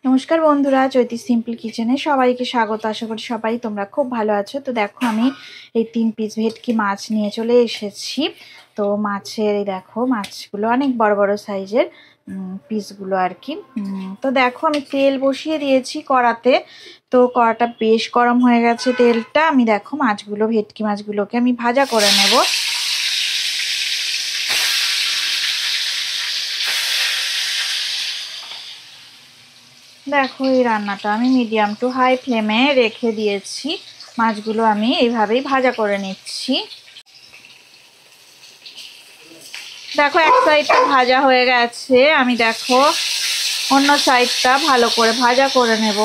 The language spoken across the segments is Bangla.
নমস্কার বন্ধুরা, চৈতি সিম্পল কিচেনে সবাইকে স্বাগত। আশা করি সবাই তোমরা খুব ভালো আছো। তো দেখো, আমি এই 3 পিস ভেটকি মাছ নিয়ে চলে এসেছি। তো মাছের এই দেখো, মাছগুলো অনেক বড় বড় সাইজের পিসগুলো আর কি। তো দেখো, আমি তেল বসিয়ে দিয়েছি কড়াতে। তো কড়াটা বেশ গরম হয়ে গেছে, তেলটা। আমি দেখো ভেটকি মাছগুলোকে আমি ভাজা করে নেব। দেখো, এই রান্নাটা আমি মিডিয়াম টু হাই ফ্লেমে রেখে দিয়েছি। মাছগুলো আমি এইভাবেই ভাজা করে নিচ্ছি। দেখো, এক সাইডটা ভাজা হয়ে গেছে। আমি দেখো অন্য সাইডটা ভালো করে ভাজা করে নেব।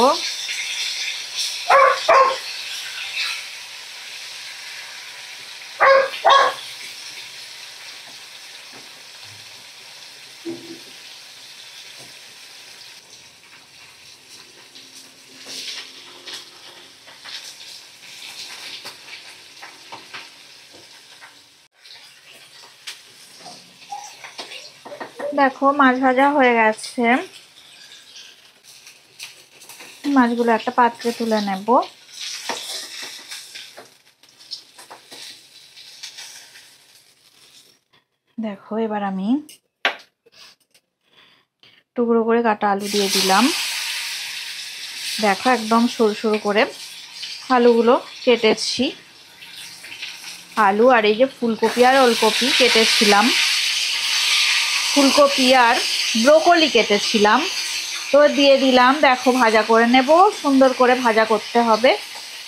দেখো, মাছ ভাজা হয়ে গেছে। মাছগুলো একটা পাত্রে তুলে নেব। দেখো, এবার আমি টুকরো করে কাটা আলু দিয়ে দিলাম। দেখো, একদম সরু সরু করে আলুগুলো কেটেছি। আলু আর এই যে ফুলকপি আর ওলকপি কেটেছিলাম, ফুলকপি আর ব্রোকলি কেটেছিলাম, তো দিয়ে দিলাম। দেখো, ভাজা করে নেব। সুন্দর করে ভাজা করতে হবে,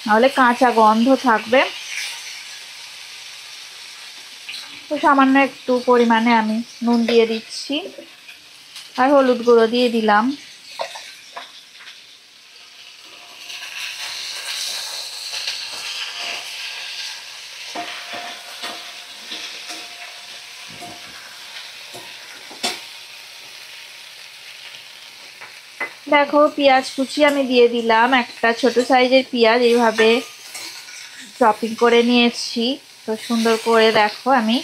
নাহলে কাঁচা গন্ধ থাকবে। তো সামান্য একটু পরিমাণে আমি নুন দিয়ে দিচ্ছি, আর হলুদ গুঁড়ো দিয়ে দিলাম। দেখো, পেঁয়াজ কুচি আমি দিয়ে দিলাম। একটা ছোট সাইজের পেঁয়াজ এইভাবে চপিং করে নিয়েছি। তো সুন্দর করে দেখো আমি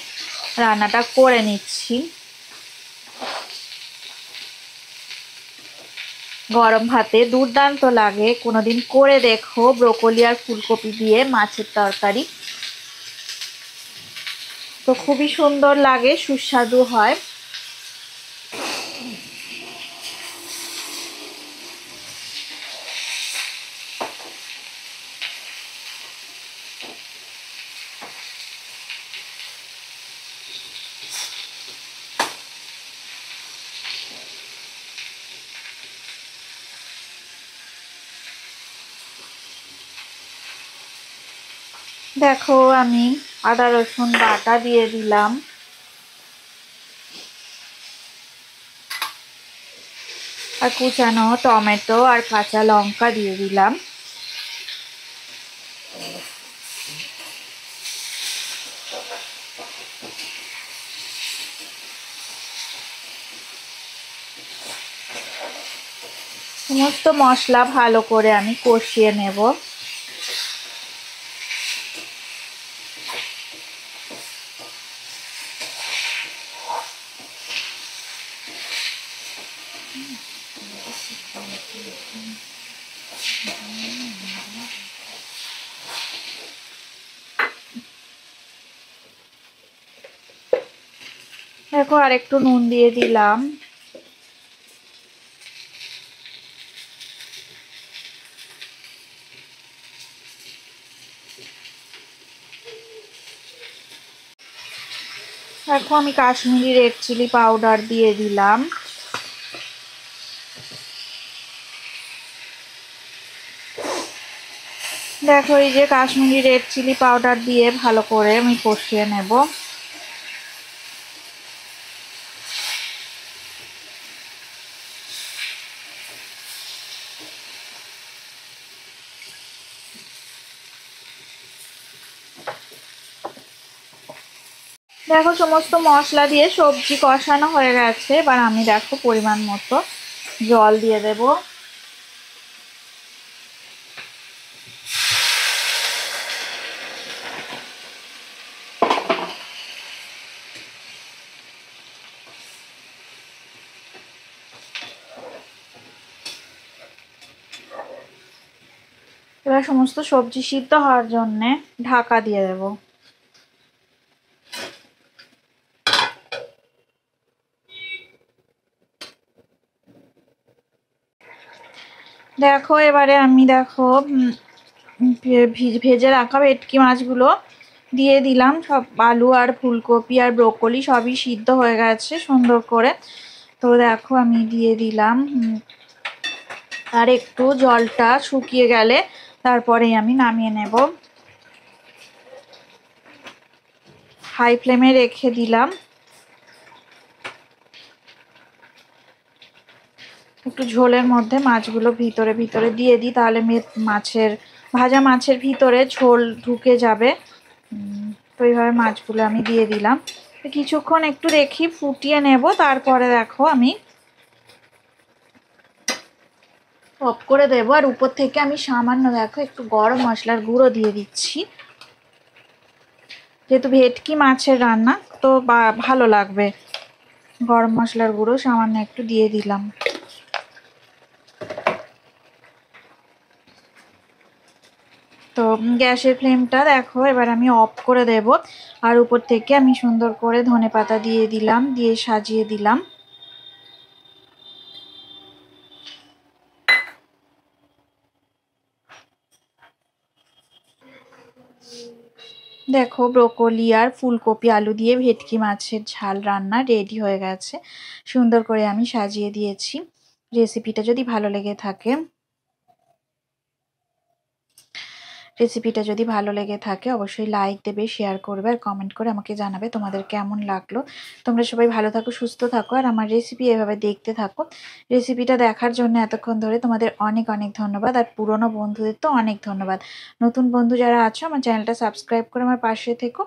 রান্নাটা করে নিচ্ছি। গরম ভাতে দুর্দান্ত লাগে, কোনোদিন করে দেখো ব্রোকলি আর ফুলকপি দিয়ে মাছের তরকারি। তো খুবই সুন্দর লাগে, সুস্বাদু হয়। দেখো, আমি আদা রসুন বাটা দিয়ে দিলাম, আর কুচানো টমেটো আর কাঁচা লঙ্কা দিয়ে দিলাম। সমস্ত মশলা ভালো করে আমি কষিয়ে নেব। দেখো, আর একটু নুন দিয়ে দিলাম। দেখো, আমি কাশ্মীরি রেড চিলি পাউডার দিয়ে দিলাম। দেখো, এই যে কাশ্মীরি রেড চিলি পাউডার দিয়ে ভালো করে আমি কষিয়ে নেব। দেখো, সমস্ত মশলা দিয়ে সবজি কষানো হয়ে গেছে। এবার আমি দেখো পরিমাণ মতো জল দিয়ে দেব। এবার সমস্ত সবজি সিদ্ধ হওয়ার জন্যে ঢাকা দিয়ে দেব। দেখো এবারে আমি ভেজে রাখা ভেটকি মাছগুলো দিয়ে দিলাম। সব আলু আর ফুলকপি আর ব্রোকলি সবই সিদ্ধ হয়ে গেছে সুন্দর করে। তো দেখো আমি দিয়ে দিলাম। আর একটু জলটা শুকিয়ে গেলে তারপরেই আমি নামিয়ে নেব। হাই ফ্লেমে রেখে দিলাম। একটু ঝোলের মধ্যে মাছগুলো ভিতরে ভিতরে দিয়ে দিই, তাহলে ভাজা মাছের ভিতরে ঝোল ঢুকে যাবে। তো এইভাবে মাছগুলো আমি দিয়ে দিলাম। কিছুক্ষণ একটু রেখে ফুটিয়ে নেব। তারপরে দেখো আমি অফ করে দেবো। আর উপর থেকে আমি সামান্য দেখো একটু গরম মশলার গুঁড়ো দিয়ে দিচ্ছি, যেহেতু ভেটকি মাছের রান্না তো ভালো লাগবে। গরম মশলার গুঁড়ো সামান্য একটু দিয়ে দিলাম। তো গ্যাসের ফ্লেমটা দেখো এবার আমি অফ করে দেব। আর উপর থেকে আমি সুন্দর করে ধনেপাতা দিয়ে দিলাম, দিয়ে সাজিয়ে দিলাম। দেখো ব্রোকলি আর ফুলকপি আলু দিয়ে ভেটকি মাছের ঝাল রান্না রেডি হয়ে গেছে। সুন্দর করে আমি সাজিয়ে দিয়েছি। রেসিপিটা যদি ভালো লেগে থাকে অবশ্যই লাইক দেবে, শেয়ার করবে আর কমেন্ট করে আমাকে জানাবে তোমাদের কেমন লাগলো। তোমরা সবাই ভালো থাকো, সুস্থ থাকো আর আমার রেসিপি এভাবে দেখতে থাকো। রেসিপিটা দেখার জন্য এতক্ষণ ধরে তোমাদের অনেক অনেক ধন্যবাদ। আর পুরনো বন্ধুদের তো অনেক ধন্যবাদ। নতুন বন্ধু যারা আছো আমার চ্যানেলটা সাবস্ক্রাইব করে আমার পাশে থেকো।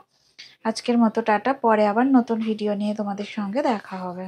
আজকের মতো টাটা। পরে আবার নতুন ভিডিও নিয়ে তোমাদের সঙ্গে দেখা হবে।